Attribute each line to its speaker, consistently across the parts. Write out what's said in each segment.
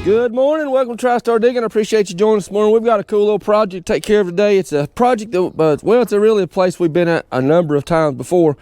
Speaker 1: Good morning, welcome to Tristar Diggin. I appreciate you joining us this morning. We've got a cool little project to take care of today. It's a project that, well, it's really a place we've been at a number of times before,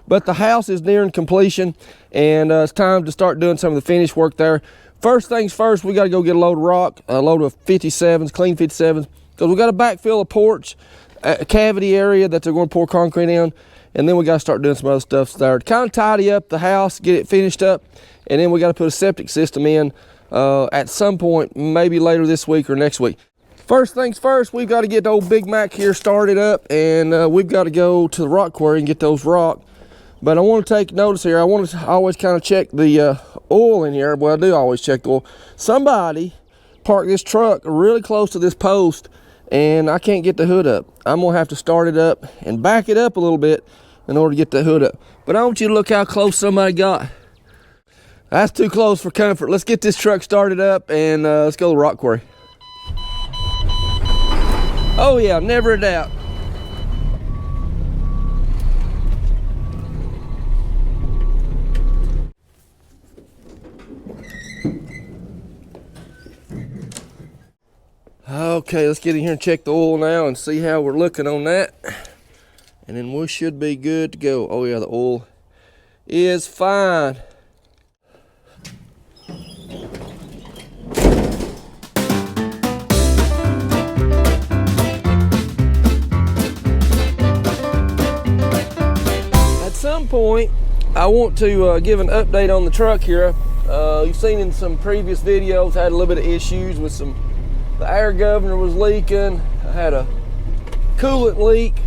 Speaker 1: but the house is nearing completion and it's time to start doing some of the finish work there. First things first, we got to go get a load of rock, a load of 57s, clean 57s, because we got to backfill a porch, a cavity area that they're going to pour concrete in, and then we got to start doing some other stuff there to kind of tidy up the house, get it finished up, and then we got to put a septic system in at some point, maybe later this week or next week. First things first, we've got to get the old Big Mack here started up, and we've got to go to the rock quarry and get those rock. But I want to take notice here. I want to always kind of check the oil in here. Well, I do always check the oil. Somebody parked this truck really close to this post, and I can't get the hood up. I'm gonna have to start it up and back it up a little bit in order to get the hood up. But I want you to look how close somebody got. That's too close for comfort. Let's get this truck started up and let's go to the rock quarry. Oh yeah, never a doubt. Okay, let's get in here and check the oil now and see how we're looking on that. And then we should be good to go. Oh yeah, the oil is fine. At some point, I want to give an update on the truck here. You've seen in some previous videos, I had a little bit of issues with the air governor was leaking. I had a coolant leak,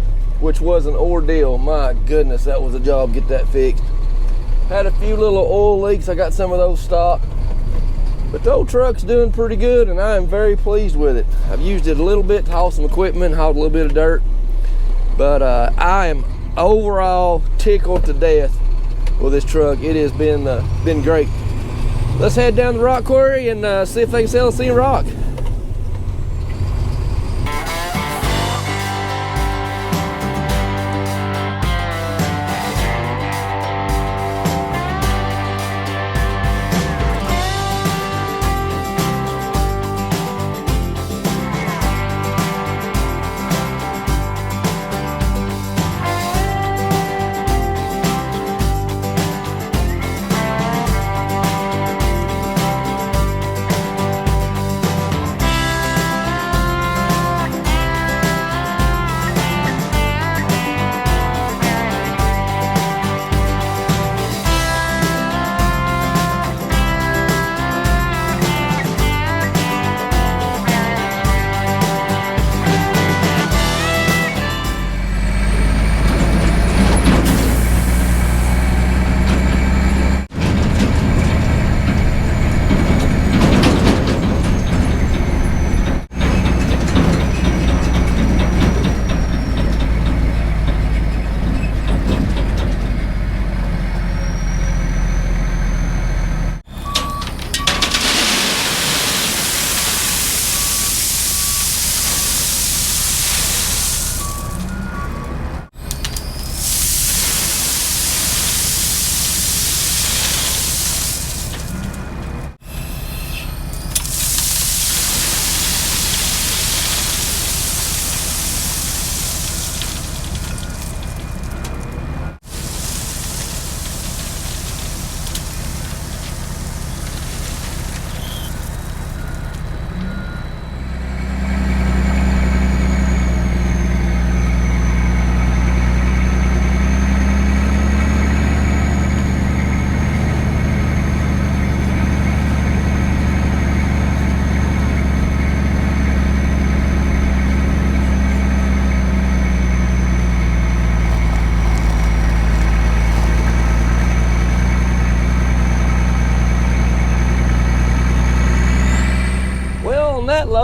Speaker 1: which was an ordeal. My goodness, that was a job to get that fixed. Had a few little oil leaks. I got some of those stopped. But the old truck's doing pretty good, and I am very pleased with it. I've used it a little bit to haul some equipment, hauled a little bit of dirt. But I am overall tickled to death with this truck. It has been great. Let's head down the rock quarry and see if they can sell us any rock.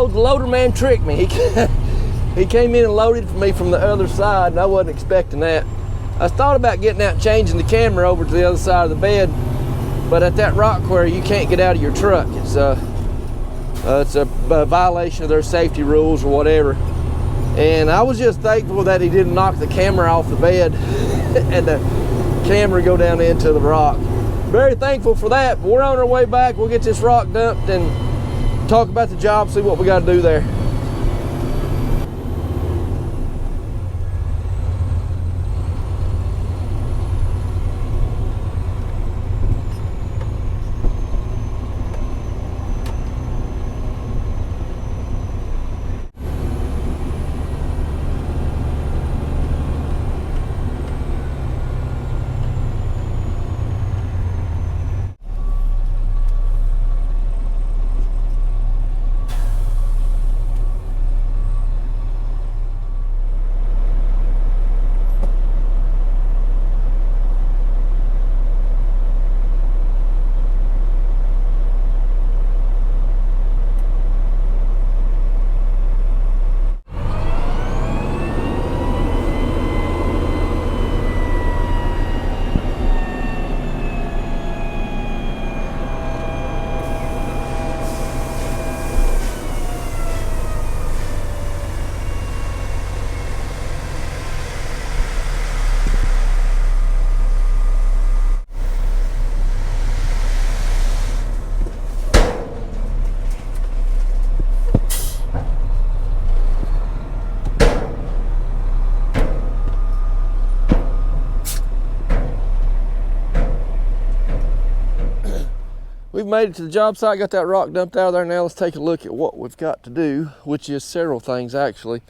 Speaker 1: The loader man tricked me. He came in and loaded for me from the other side, and I wasn't expecting that. I thought about getting out and changing the camera over to the other side of the bed, but at that rock quarry you can't get out of your truck. It's a violation of their safety rules or whatever. And I was just thankful that he didn't knock the camera off the bed and the camera go down into the rock. Very thankful for that. But we're on our way back. We'll get this rock dumped and talk about the job, see what we got to do there. We've made it to the job site, got that rock dumped out of there. Now let's take a look at what we've got to do, which is several things actually.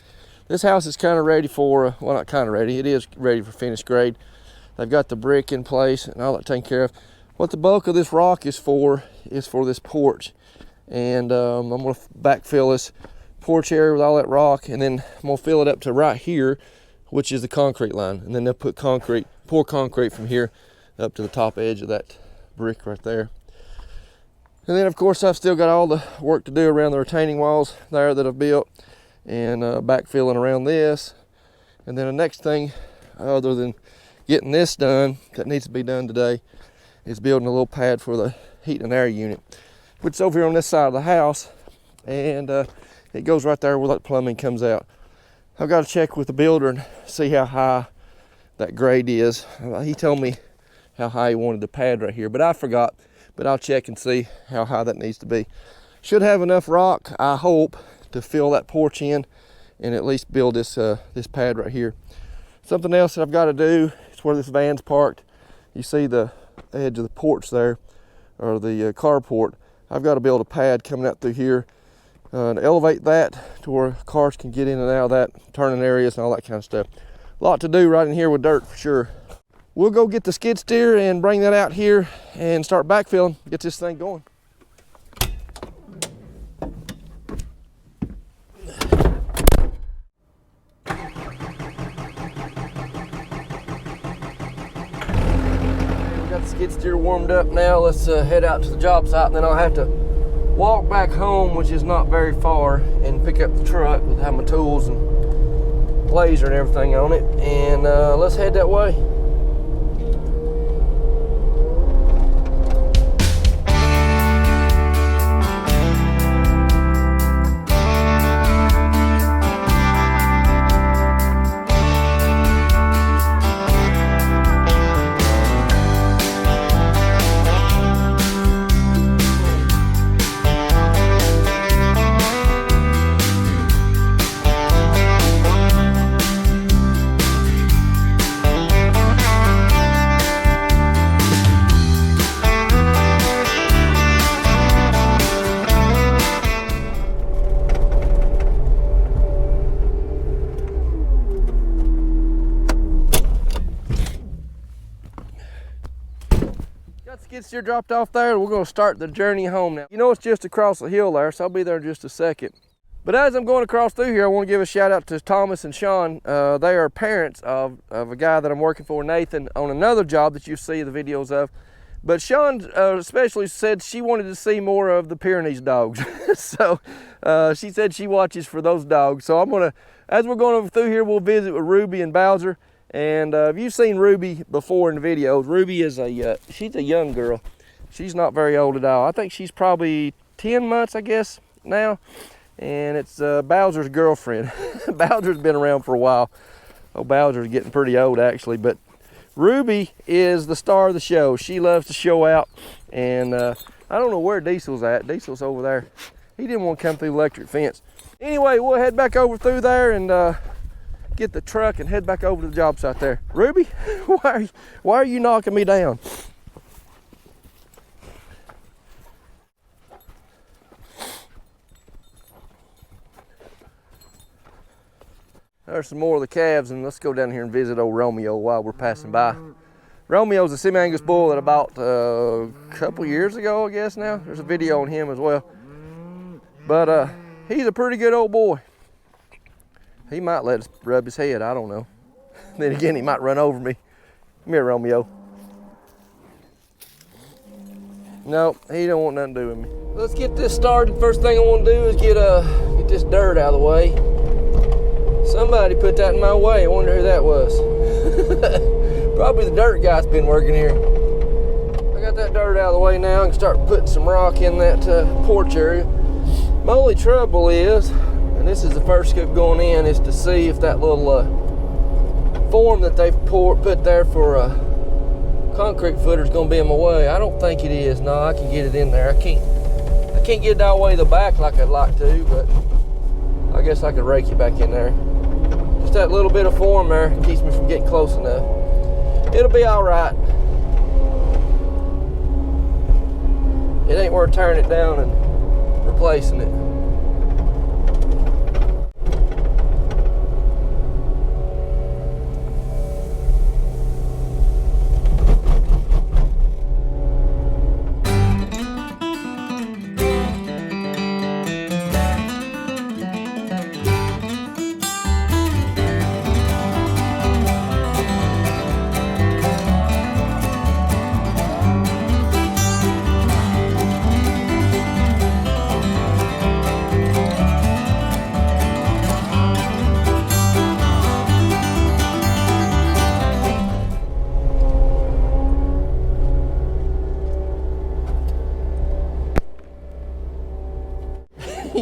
Speaker 1: This house is kind of ready for, well, not kind of ready, it is ready for finished grade. They've got the brick in place and all that taken care of. What the bulk of this rock is for this porch. And I'm gonna backfill this porch area with all that rock, and then I'm gonna fill it up to right here, which is the concrete line. And then they'll put concrete, pour concrete from here up to the top edge of that brick right there. And then of course I've still got all the work to do around the retaining walls there that I've built, and backfilling around this. And then the next thing, other than getting this done, that needs to be done today, is building a little pad for the heat and air unit, which is over here on this side of the house, and it goes right there where that plumbing comes out. I've got to check with the builder and see how high that grade is. He told me how high he wanted the pad right here, but I forgot. But I'll check and see how high that needs to be. Should have enough rock, I hope, to fill that porch in and at least build this this pad right here. Something else that I've got to do is where this van's parked. You see the edge of the porch there, or the carport. I've got to build a pad coming out through here and elevate that to where cars can get in and out of that, turning areas and all that kind of stuff. A lot to do right in here with dirt for sure. We'll go get the skid steer and bring that out here and start backfilling, get this thing going. We got the skid steer warmed up now. Let's head out to the job site, and then I'll have to walk back home, which is not very far, and pick up the truck with have my tools and blazer and everything on it. And let's head that way. Skid steer dropped off there. We're going to start the journey home now. You know, it's just across the hill there, so I'll be there in just a second. But as I'm going across through here, I want to give a shout out to Thomas and Sean. They are parents of a guy that I'm working for, Nathan, on another job that you see the videos of. But Sean especially said she wanted to see more of the Pyrenees dogs. So she said she watches for those dogs. So I'm going to, as we're going over through here, we'll visit with Ruby and Bowser. And if you've seen Ruby before in the videos, Ruby is she's a young girl. She's not very old at all. I think she's probably 10 months, I guess, now. And it's Bowser's girlfriend. Bowser's been around for a while. Oh, Bowser's getting pretty old, actually. But Ruby is the star of the show. She loves to show out. And I don't know where Diesel's at. Diesel's over there. He didn't want to come through the electric fence. Anyway, we'll head back over through there and get the truck and head back over to the job site there. Ruby, why are you knocking me down? There's some more of the calves, and let's go down here and visit old Romeo while we're passing by. Romeo's a semi-Angus bull that about a couple years ago, I guess now. There's a video on him as well. But he's a pretty good old boy. He might let us rub his head, I don't know. Then again, he might run over me. Come here, Romeo. No, he don't want nothing to do with me. Let's get this started. First thing I want to do is get this dirt out of the way. Somebody put that in my way. I wonder who that was. Probably the dirt guy's been working here. I got that dirt out of the way now. I can start putting some rock in that porch area. My only trouble is, and this is the first scoop going in, is to see if that little form that they've put there for a concrete footer is going to be in my way. I don't think it is. No, I can get it in there. I can't get it all the way to the back like I'd like to, but I guess I could rake it back in there. Just that little bit of form there keeps me from getting close enough. It'll be all right. It ain't worth tearing it down and replacing it.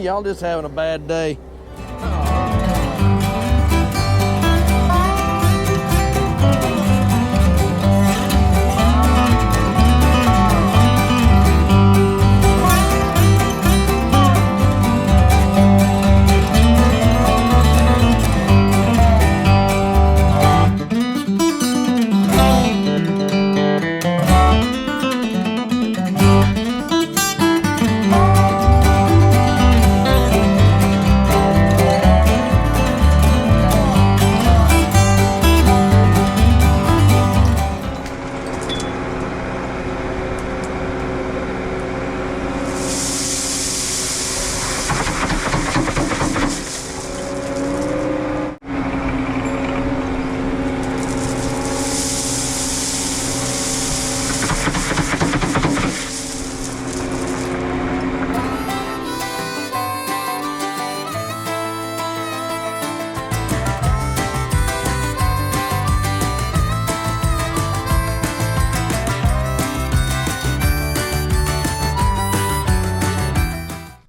Speaker 1: Y'all just having a bad day.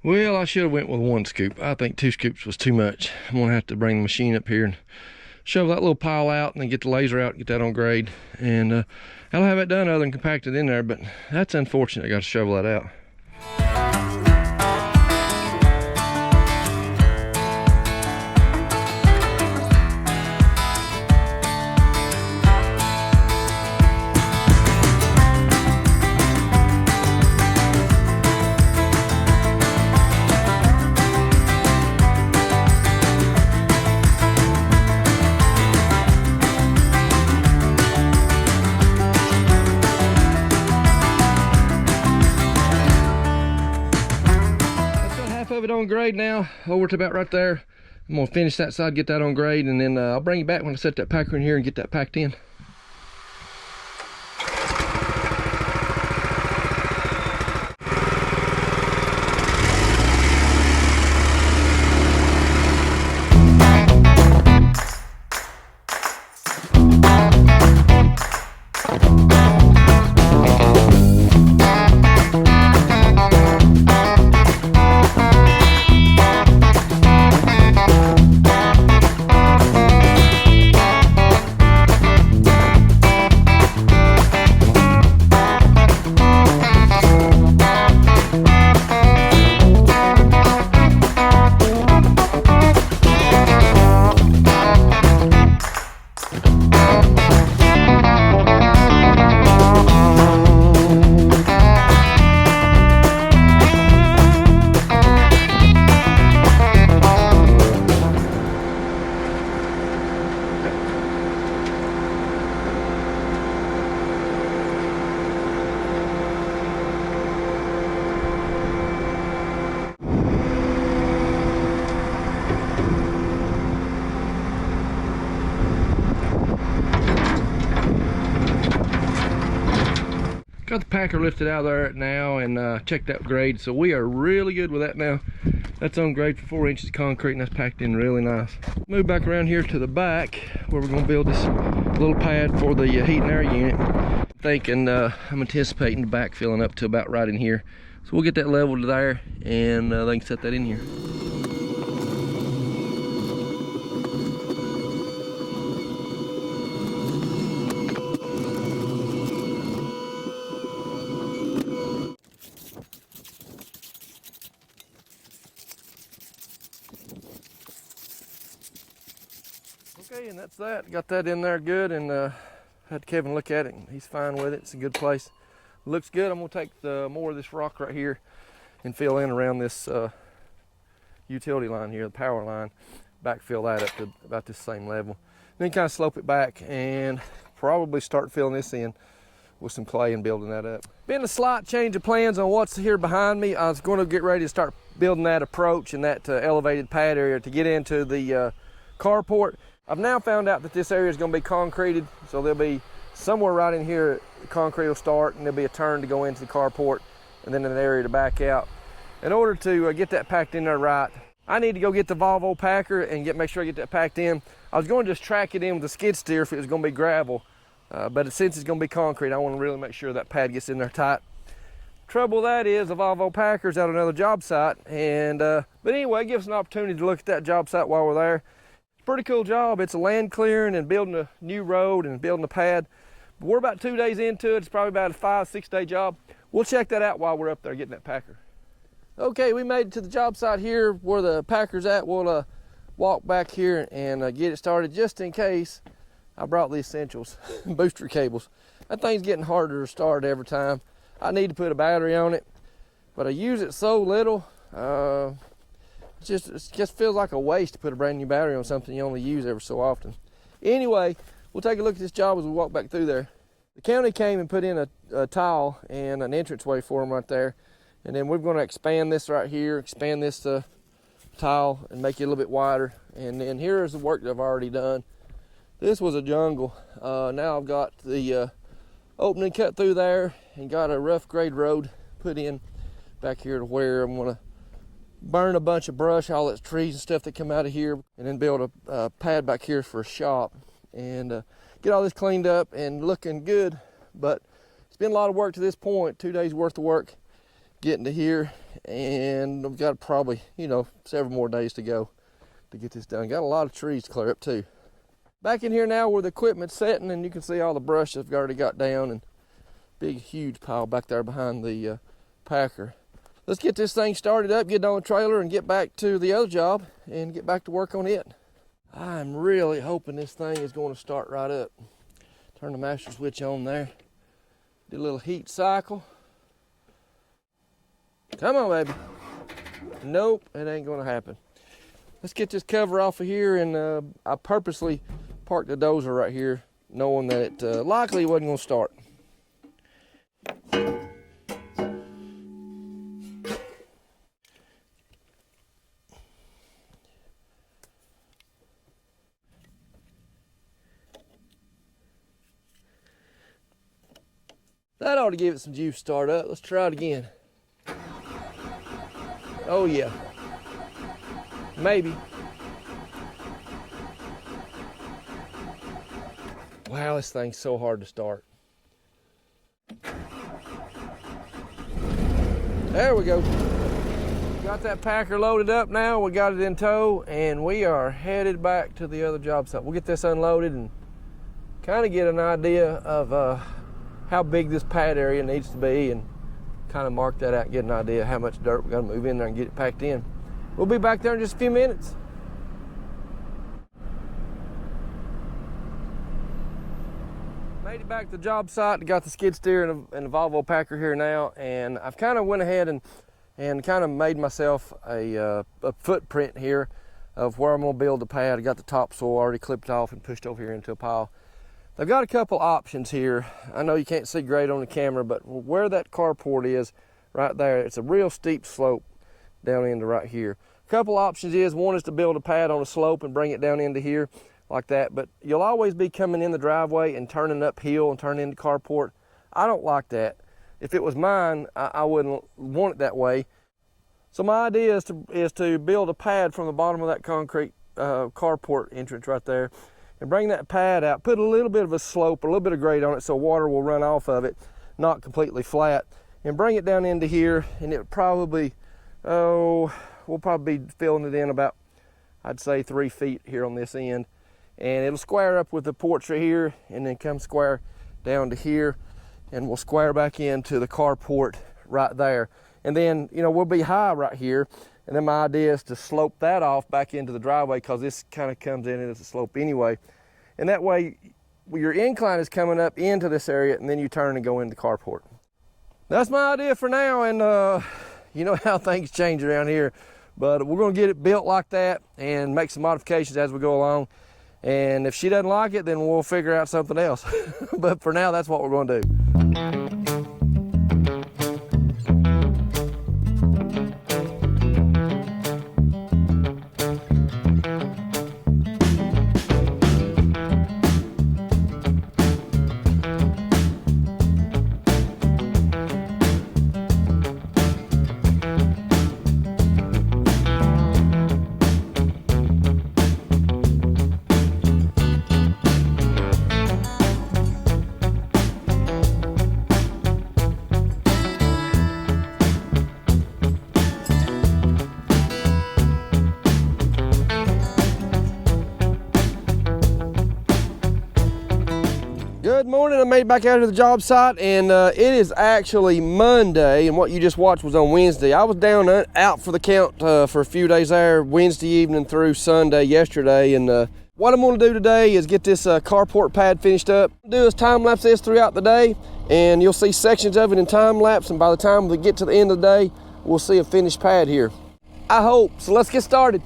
Speaker 1: Well, I should have went with one scoop. I think 2 scoops was too much. I'm gonna have to bring the machine up here and shove that little pile out and then get the laser out and get that on grade. And I'll have it done other than compact it in there, but that's unfortunate. I got to shovel that out. Of it on grade now, over to about right there. I'm gonna finish that side, get that on grade, and then I'll bring you back when I set that packer in here and get that packed in. Got the packer lifted out of there now and checked that grade, so we are really good with that now. That's on grade for 4 inches of concrete, and that's packed in really nice. Move back around here to the back where we're going to build this little pad for the heat and air unit. I'm anticipating the back filling up to about right in here, so we'll get that leveled there and they can set that in here. Okay, and that's that. Got that in there good, and had Kevin look at it, and he's fine with it. It's a good place. Looks good. I'm gonna take more of this rock right here and fill in around this utility line here, the power line. Backfill that up to about this same level. Then kind of slope it back and probably start filling this in with some clay and building that up. Been a slight change of plans on what's here behind me. I was going to get ready to start building that approach and that elevated pad area to get into the carport. I've now found out that this area is going to be concreted, so there'll be somewhere right in here the concrete will start, and there'll be a turn to go into the carport and then an area to back out. In order to get that packed in there right, I need to go get the Volvo packer and make sure I get that packed in. I was going to just track it in with the skid steer if it was going to be gravel, but since it's going to be concrete, I want to really make sure that pad gets in there tight. Trouble with that is the Volvo packer's at another job site, and but anyway, it gives us an opportunity to look at that job site while we're there. Pretty cool job. It's a land clearing and building a new road and building a pad. But we're about 2 days into it. It's probably about a 5-6 day job. We'll check that out while we're up there getting that packer. Okay, we made it to the job site here where the packer's at. We'll walk back here and get it started just in case. I brought the essentials, booster cables. That thing's getting harder to start every time. I need to put a battery on it, but I use it so little. It just feels like a waste to put a brand new battery on something you only use every so often. Anyway, we'll take a look at this job as we walk back through there. The county came and put in a tile and an entranceway for them right there. And then we're going to expand this right here, expand this tile and make it a little bit wider. And then here's the work that I've already done. This was a jungle. Now I've got the opening cut through there and got a rough grade road put in back here to where I'm going to burn a bunch of brush, all that trees and stuff that come out of here, and then build a pad back here for a shop and get all this cleaned up and looking good. But it's been a lot of work to this point, 2 days worth of work getting to here, and I've got probably, several more days to go to get this done. Got a lot of trees to clear up too. Back in here now where the equipment's setting, and you can see all the brush I've already got down, and big huge pile back there behind the packer. Let's get this thing started up, get it on the trailer, and get back to the other job and get back to work on it. I'm really hoping this thing is going to start right up. Turn the master switch on there. Do a little heat cycle. Come on, baby. Nope, it ain't going to happen. Let's get this cover off of here, and I purposely parked the dozer right here, knowing that it likely wasn't going to start. That ought to give it some juice to start up. Let's try it again. Oh yeah. Maybe. Wow, this thing's so hard to start. There we go. Got that packer loaded up now. We got it in tow, and we are headed back to the other job site. We'll get this unloaded and kind of get an idea of how big this pad area needs to be, and kind of mark that out and get an idea how much dirt we got to move in there and get it packed in. We'll be back there in just a few minutes. Made it back to the job site. Got the skid steer and the Volvo packer here now, and I've kind of went ahead and kind of made myself a footprint here of where I'm going to build the pad. I got the topsoil already clipped off and pushed over here into a pile. I've got a couple options here. I know you can't see great on the camera, but where that carport is right there, it's a real steep slope down into right here. A couple options is, one is to build a pad on a slope and bring it down into here like that, but you'll always be coming in the driveway and turning uphill and turning into carport. I don't like that. If it was mine, I wouldn't want it that way. So my idea is to build a pad from the bottom of that concrete carport entrance right there, and bring that pad out, put a little bit of a slope, a little bit of grade on it so water will run off of it, not completely flat, and bring it down into here, and it probably, we'll probably be filling it in about, I'd say 3 feet here on this end, and it'll square up with the porch right here, and then come square down to here, and we'll square back into the carport right there. And then, you know, we'll be high right here, and then my idea is to slope that off back into the driveway, because this kind of comes in as a slope anyway. And that way, your incline is coming up into this area, and then you turn and go into the carport. That's my idea for now, and you know how things change around here, but we're gonna get it built like that and make some modifications as we go along. And if she doesn't like it, then we'll figure out something else. But for now, that's what we're gonna do. Good morning. I made it back out to the job site, and it is actually Monday, and what you just watched was on Wednesday. I was down out for the count for a few days there, Wednesday evening through Sunday yesterday, and what I'm going to do today is get this carport pad finished up. Do is time lapse this throughout the day, and you'll see sections of it in time lapse, and by the time we get to the end of the day, we'll see a finished pad here. I hope. So let's get started.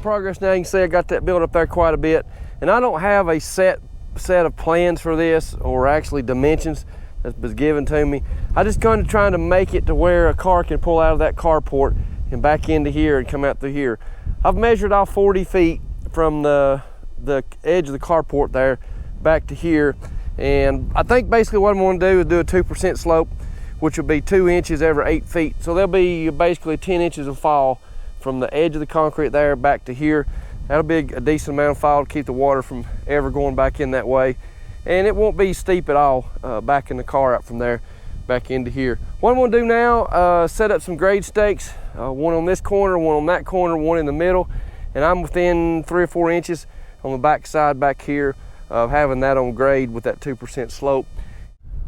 Speaker 1: Progress now. You can see I got that built up there quite a bit, and I don't have a set of plans for this, or actually dimensions that was given to me. I just kind of trying to make it to where a car can pull out of that carport and back into here and come out through here. I've measured off 40 feet from the edge of the carport there back to here, and I think basically what I'm going to do is do a 2% slope, which will be 2 inches every 8 feet. So there'll be basically 10 inches of fall from the edge of the concrete there back to here. That'll be a decent amount of fall to keep the water from ever going back in that way. And it won't be steep at all backing the car up from there back into here. What I'm gonna do now, set up some grade stakes, one on this corner, one on that corner, one in the middle, and I'm within 3 or 4 inches on the back side back here of having that on grade with that 2% slope.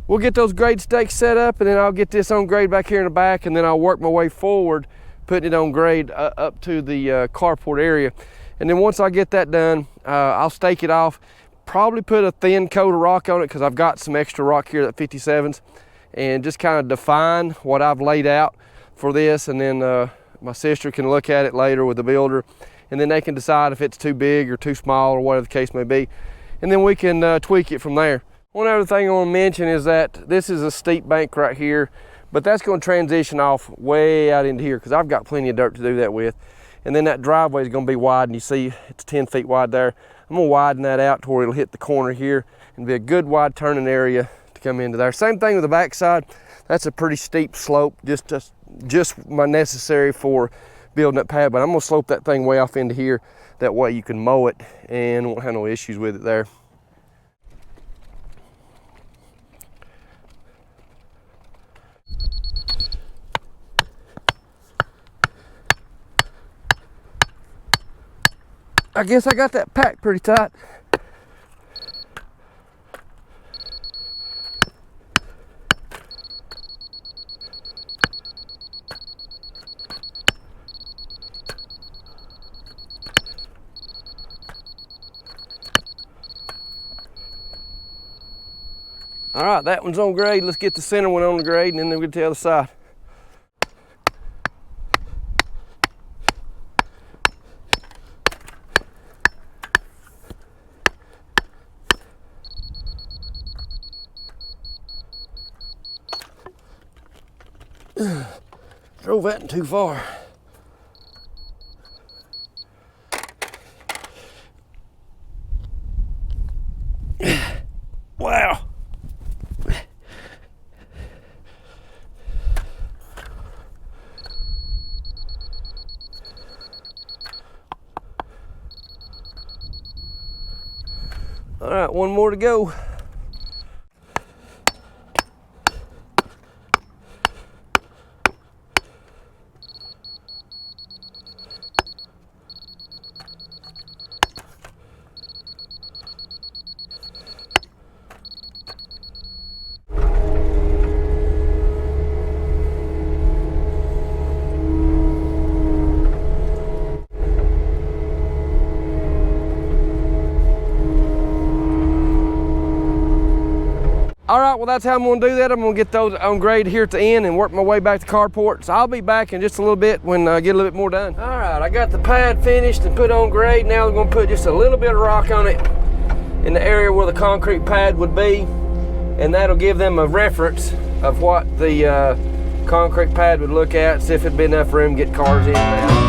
Speaker 1: We'll get those grade stakes set up, and then I'll get this on grade back here in the back, and then I'll work my way forward, putting it on grade up to the carport area. And then once I get that done, I'll stake it off, probably put a thin coat of rock on it because I've got some extra rock here, that 57s, and just kind of define what I've laid out for this. And then my sister can look at it later with the builder, and then they can decide if it's too big or too small or whatever the case may be. And then we can tweak it from there. One other thing I want to mention is that this is a steep bank right here, but that's going to transition off way out into here because I've got plenty of dirt to do that with. And then that driveway is going to be wide, and you see it's 10 feet wide there. I'm going to widen that out to where it'll hit the corner here and be a good wide turning area to come into there. Same thing with the backside. That's a pretty steep slope, just my necessary for building that pad, but I'm going to slope that thing way off into here. That way you can mow it and won't have no issues with it there. I guess I got that packed pretty tight. All right, that one's on grade. Let's get the center one on the grade, and then we'll get to the other side. Drove that in too far. Wow. All right, one more to go. All right, well, that's how I'm gonna do that. I'm gonna get those on grade here at the end and work my way back to carport. So I'll be back in just a little bit when I get a little bit more done. All right, I got the pad finished and put on grade. Now I'm gonna put just a little bit of rock on it in the area where the concrete pad would be. And that'll give them a reference of what the concrete pad would look at, see if it'd be enough room to get cars in and out.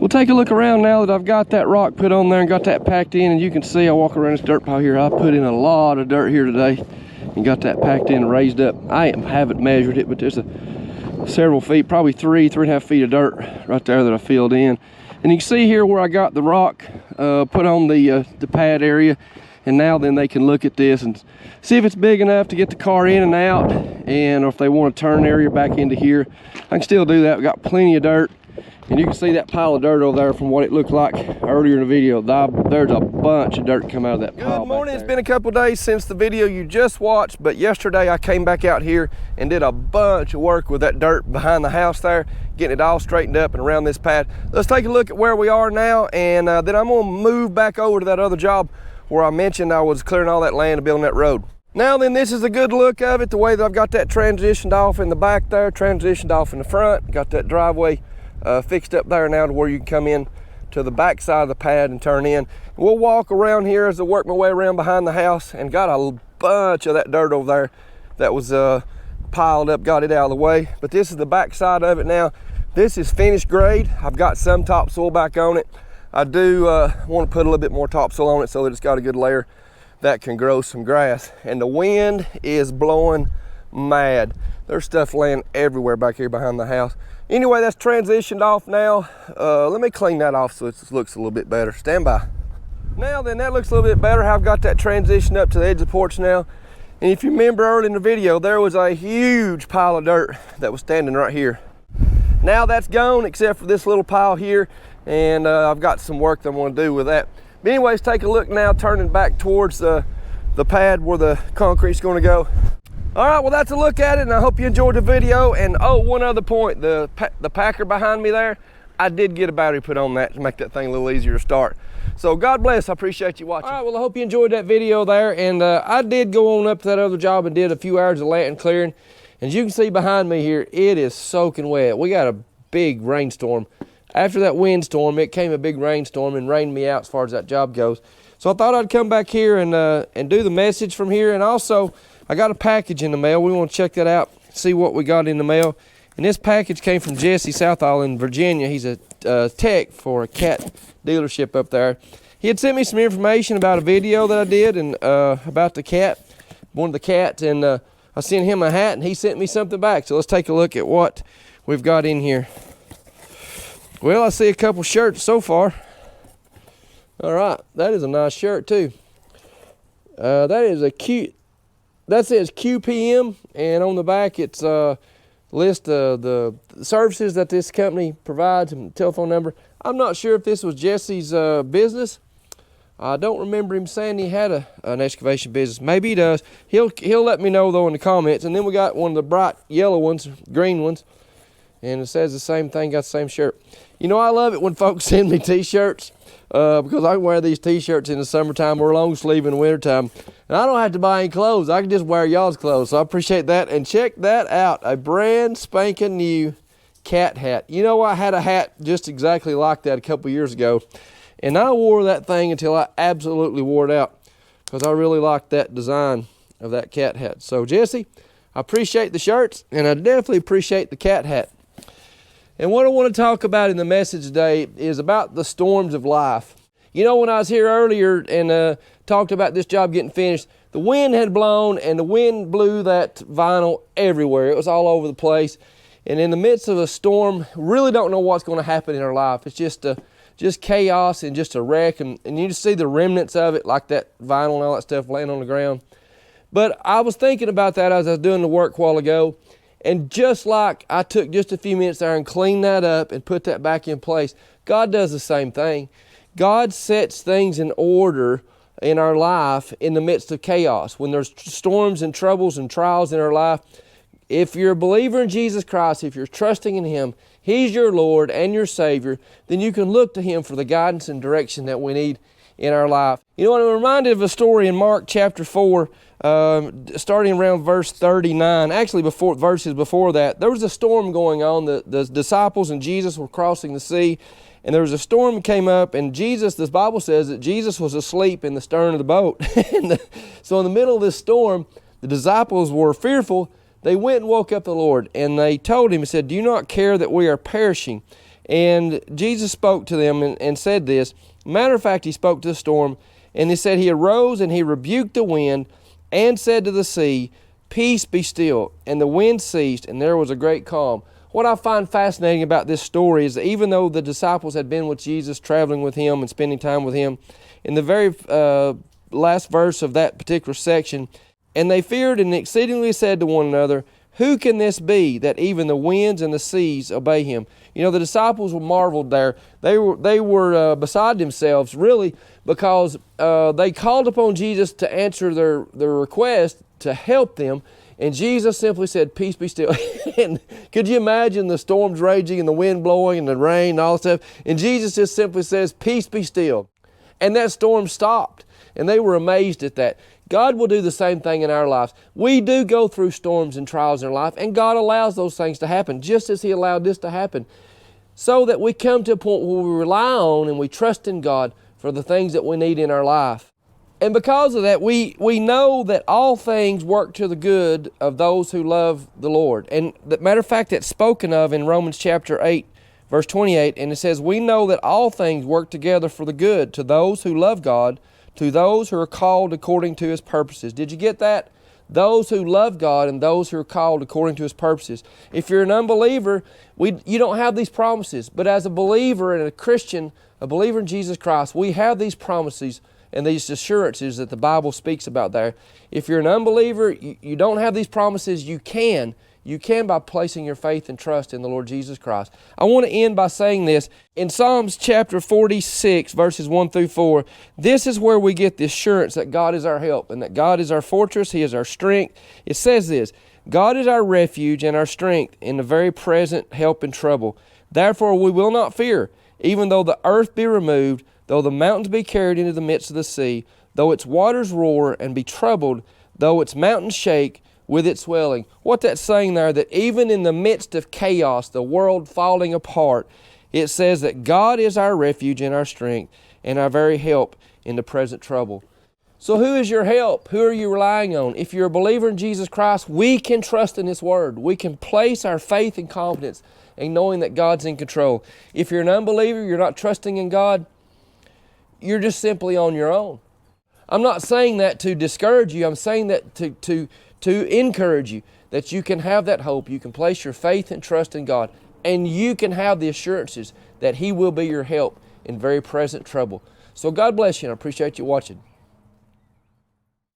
Speaker 1: Take a look around now that I've got that rock put on there and got that packed in, and you can see I walk around this dirt pile here. I put in a lot of dirt here today and got that packed in and raised up. I haven't measured it, but there's several feet, probably 3.5 feet of dirt right there that I filled in. And you can see here where I got the rock put on the pad area, and now then they can look at this and see if it's big enough to get the car in and out, and or if they want to turn area back into here. I can still do that. We've got plenty of dirt. And you can see that pile of dirt over there from what it looked like earlier in the video. There's a bunch of dirt come out of that pile. Good morning. It's been a couple days since the video you just watched, but yesterday I came back out here and did a bunch of work with that dirt behind the house there, getting it all straightened up and around this pad. Let's take a look at where we are now, and then I'm gonna move back over to that other job where I mentioned I was clearing all that land and building that road. Now then, this is a good look of it, the way that I've got that transitioned off in the back there, transitioned off in the front, got that driveway fixed up there now to where you can come in to the back side of the pad and turn in. We'll walk around here as I work my way around behind the house, and got a bunch of that dirt over there that was piled up, got it out of the way. But this is the back side of it now. This is finished grade. I've got some topsoil back on it. I do want to put a little bit more topsoil on it so that it's got a good layer that can grow some grass. And the wind is blowing mad. There's stuff laying everywhere back here behind the house. Anyway, that's transitioned off now. Let me clean that off so it looks a little bit better. Stand by. Now then, that looks a little bit better. I've got that transition up to the edge of the porch now. And if you remember early in the video, there was a huge pile of dirt that was standing right here. Now that's gone, except for this little pile here. And I've got some work that I'm gonna do with that. But anyways, take a look now, turning back towards the pad where the concrete's gonna go. All right, well, that's a look at it, and I hope you enjoyed the video. And oh, one other point, the Packer behind me there, I did get a battery put on that to make that thing a little easier to start. So God bless, I appreciate you watching. All right, well, I hope you enjoyed that video there. And I did go on up to that other job and did a few hours of Latin clearing. And as you can see behind me here, it is soaking wet. We got a big rainstorm. After that windstorm, it came a big rainstorm and rained me out as far as that job goes. So I thought I'd come back here and do the message from here. And also, I got a package in the mail. We want to check that out, see what we got in the mail. And this package came from Jesse Southall in Virginia. He's a tech for a cat dealership up there. He had sent me some information about a video that I did and about the cat, one of the cats. And I sent him a hat, and he sent me something back. So let's take a look at what we've got in here. Well, I see a couple shirts so far. All right, that is a nice shirt too. That says QPM, and on the back it's list the services that this company provides and telephone number. I'm not sure if this was Jesse's business. I don't remember him saying he had an excavation business. Maybe he does. He'll let me know though in the comments. And then we got one of the bright yellow ones, green ones. And it says the same thing, got the same shirt. You know, I love it when folks send me t-shirts because I can wear these t-shirts in the summertime or long sleeve in the wintertime. And I don't have to buy any clothes. I can just wear y'all's clothes. So I appreciate that. And check that out, a brand spanking new cat hat. You know, I had a hat just exactly like that a couple years ago. And I wore that thing until I absolutely wore it out because I really liked that design of that cat hat. So Jesse, I appreciate the shirts, and I definitely appreciate the cat hat. And what I want to talk about in the message today is about the storms of life. You know, when I was here earlier and talked about this job getting finished, the wind had blown and the wind blew that vinyl everywhere. It was all over the place. And in the midst of a storm, really don't know what's going to happen in our life. It's just chaos and just a wreck. And you just see the remnants of it, like that vinyl and all that stuff laying on the ground. But I was thinking about that as I was doing the work a while ago. And just like I took just a few minutes there and cleaned that up and put that back in place, God does the same thing. God sets things in order in our life in the midst of chaos. When there's storms and troubles and trials in our life, if you're a believer in Jesus Christ, if you're trusting in Him, He's your Lord and your Savior, then you can look to Him for the guidance and direction that we need in our life. You know, I'm reminded of a story in Mark chapter 4, starting around verse 39. Actually, verses before that, there was a storm going on. The disciples and Jesus were crossing the sea, and there was a storm that came up, and Jesus, the Bible says that Jesus was asleep in the stern of the boat. So in the middle of this storm, the disciples were fearful. They went and woke up the Lord, and they told Him and said, "Do you not care that we are perishing?" And Jesus spoke to them and said this. Matter of fact, He spoke to the storm, and He said, He arose and He rebuked the wind and said to the sea, "Peace, be still." And the wind ceased, and there was a great calm. What I find fascinating about this story is that even though the disciples had been with Jesus, traveling with Him and spending time with Him, in the very last verse of that particular section, and they feared and exceedingly said to one another, "Who can this be that even the winds and the seas obey Him?" You know, the disciples were marveled there. They were beside themselves, really, because they called upon Jesus to answer their request to help them. And Jesus simply said, "Peace, be still." And could you imagine the storms raging and the wind blowing and the rain and all that stuff? And Jesus just simply says, "Peace, be still." And that storm stopped. And they were amazed at that. God will do the same thing in our lives. We do go through storms and trials in our life, and God allows those things to happen, just as He allowed this to happen. so that we come to a point where we rely on and we trust in God for the things that we need in our life. And because of that, we know that all things work to the good of those who love the Lord. And the matter of fact, that's spoken of in Romans chapter 8, verse 28, and it says, we know that all things work together for the good to those who love God, to those who are called according to His purposes. Did you get that? Those who love God and those who are called according to His purposes. If you're an unbeliever, you don't have these promises. But as a believer and a Christian, a believer in Jesus Christ, we have these promises and these assurances that the Bible speaks about there. If you're an unbeliever, you don't have these promises, you can. You can by placing your faith and trust in the Lord Jesus Christ. I want to end by saying this. In Psalms chapter 46, verses 1 through 4, this is where we get the assurance that God is our help and that God is our fortress, He is our strength. It says this, God is our refuge and our strength in the very present help in trouble. Therefore we will not fear, even though the earth be removed, though the mountains be carried into the midst of the sea, though its waters roar and be troubled, though its mountains shake with its swelling. What that's saying there, that even in the midst of chaos, the world falling apart, it says that God is our refuge and our strength and our very help in the present trouble. So who is your help? Who are you relying on? If you're a believer in Jesus Christ, we can trust in His Word. We can place our faith and confidence in knowing that God's in control. If you're an unbeliever, you're not trusting in God, you're just simply on your own. I'm not saying that to discourage you. I'm saying that to encourage you, that you can have that hope. You can place your faith and trust in God, and you can have the assurances that He will be your help in very present trouble. So God bless you, and I appreciate you watching.